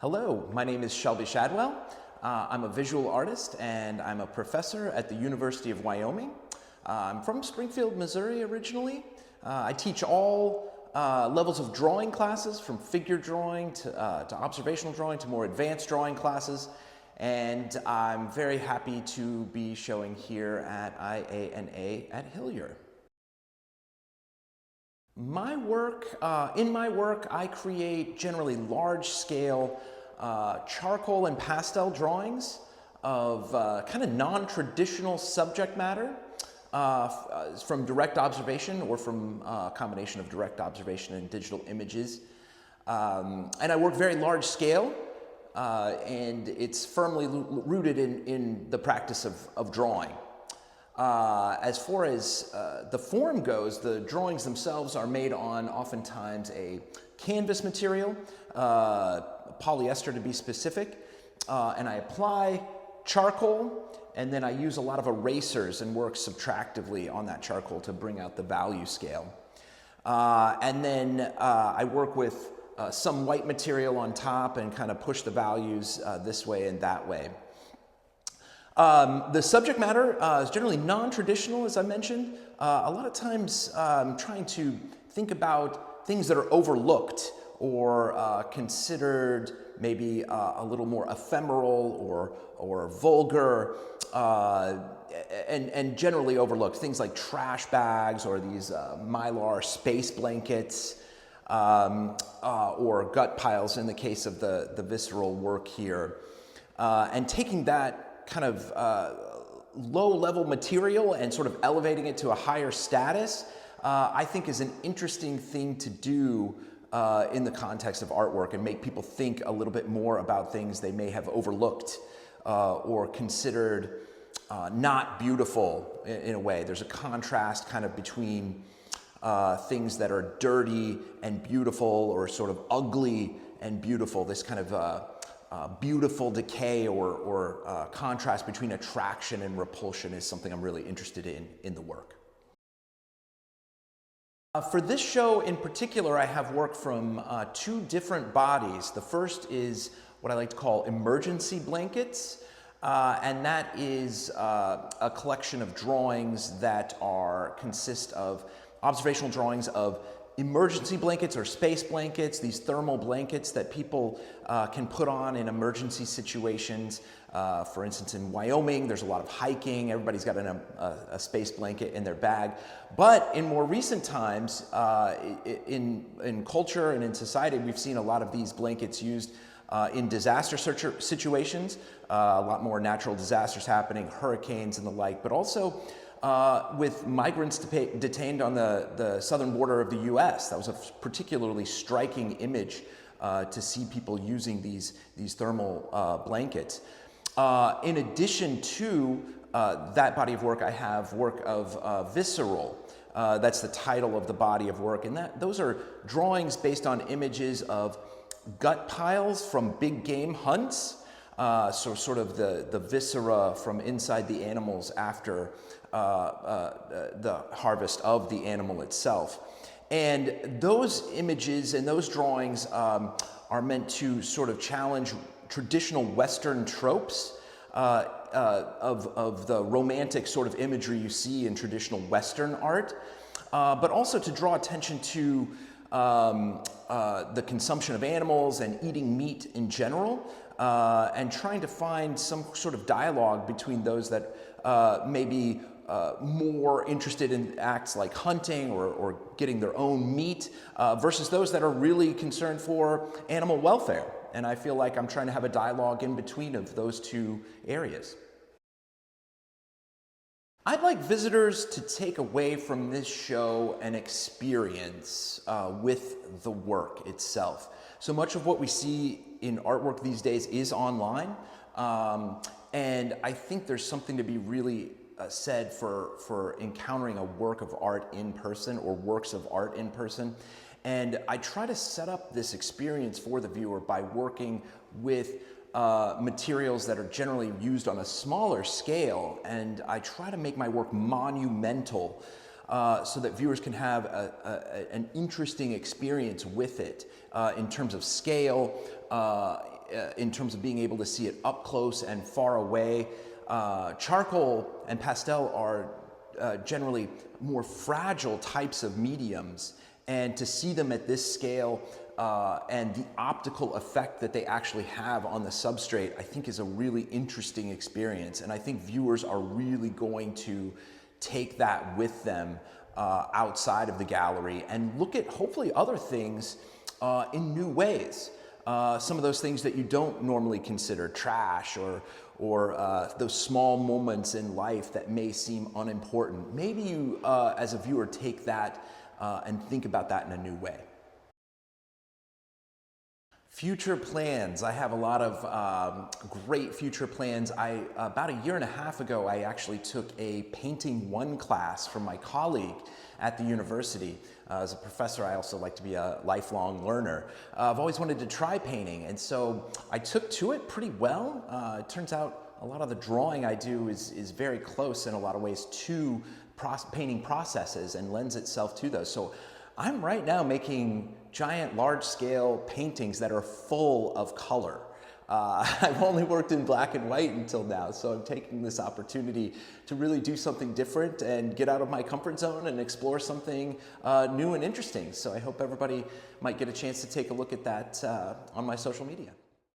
Hello, my name is Shelby Shadwell. I'm a visual artist and I'm a professor at the University of Wyoming. I'm from Springfield, Missouri originally. I teach all levels of drawing classes, from figure drawing to observational drawing to more advanced drawing classes. And I'm very happy to be showing here at IA&A at Hillier. In my work, I create generally large-scale charcoal and pastel drawings of kind of non-traditional subject matter from direct observation or from a combination of direct observation and digital images. And I work very large scale, and it's firmly rooted in the practice of drawing. As far as the form goes, the drawings themselves are made on oftentimes a canvas material, polyester to be specific, and I apply charcoal, and then I use a lot of erasers and work subtractively on that charcoal to bring out the value scale. And then I work with some white material on top and kind of push the values this way and that way. The subject matter is generally non-traditional, as I mentioned. A lot of times I'm trying to think about things that are overlooked or considered maybe a little more ephemeral or vulgar and generally overlooked. Things like trash bags or these mylar space blankets or gut piles in the case of the visceral work here. And taking that kind of low-level material and sort of elevating it to a higher status, I think is an interesting thing to do in the context of artwork and make people think a little bit more about things they may have overlooked or considered not beautiful in a way. There's a contrast kind of between things that are dirty and beautiful or sort of ugly and beautiful, this kind of beautiful decay or contrast between attraction and repulsion is something I'm really interested in the work. For this show in particular, I have work from two different bodies. The first is what I like to call emergency blankets, and that is a collection of drawings that consist of observational drawings of emergency blankets or space blankets, these thermal blankets that people can put on in emergency situations. For instance, in Wyoming, there's a lot of hiking. Everybody's got a space blanket in their bag. But in more recent times, in culture and in society, we've seen a lot of these blankets used in disaster situations, a lot more natural disasters happening, hurricanes and the like, but also with migrants detained on the southern border of the US. That was a particularly striking image to see people using these thermal blankets. In addition to that body of work, I have work of VISCERAL. That's the title of the body of work, and those are drawings based on images of gut piles from big game hunts. So sort of the viscera from inside the animals after the harvest of the animal itself. And those images and those drawings are meant to sort of challenge traditional Western tropes of the romantic sort of imagery you see in traditional Western art, but also to draw attention to the consumption of animals and eating meat in general, and trying to find some sort of dialogue between those that may be more interested in acts like hunting or getting their own meat versus those that are really concerned for animal welfare. And I feel like I'm trying to have a dialogue in between of those two areas. I'd like visitors to take away from this show an experience with the work itself. So much of what we see in artwork these days is online, and I think there's something to be really said for encountering a work of art in person or works of art in person. And I try to set up this experience for the viewer by working with materials that are generally used on a smaller scale, and I try to make my work monumental so that viewers can have an interesting experience with it in terms of scale, in terms of being able to see it up close and far away. Charcoal and pastel are generally more fragile types of mediums, and to see them at this scale and the optical effect that they actually have on the substrate, I think is a really interesting experience. And I think viewers are really going to take that with them outside of the gallery and look at hopefully other things in new ways. Some of those things that you don't normally consider trash, or those small moments in life that may seem unimportant. Maybe you, as a viewer, take that and think about that in a new way. Future plans. I have a lot of great future plans. About a year and a half ago, I actually took a Painting 1 class from my colleague at the university. As a professor, I also like to be a lifelong learner. I've always wanted to try painting, and so I took to it pretty well. It turns out a lot of the drawing I do is very close in a lot of ways to painting processes and lends itself to those. So I'm right now making giant, large-scale paintings that are full of color. I've only worked in black and white until now, so I'm taking this opportunity to really do something different and get out of my comfort zone and explore something new and interesting. So I hope everybody might get a chance to take a look at that on my social media.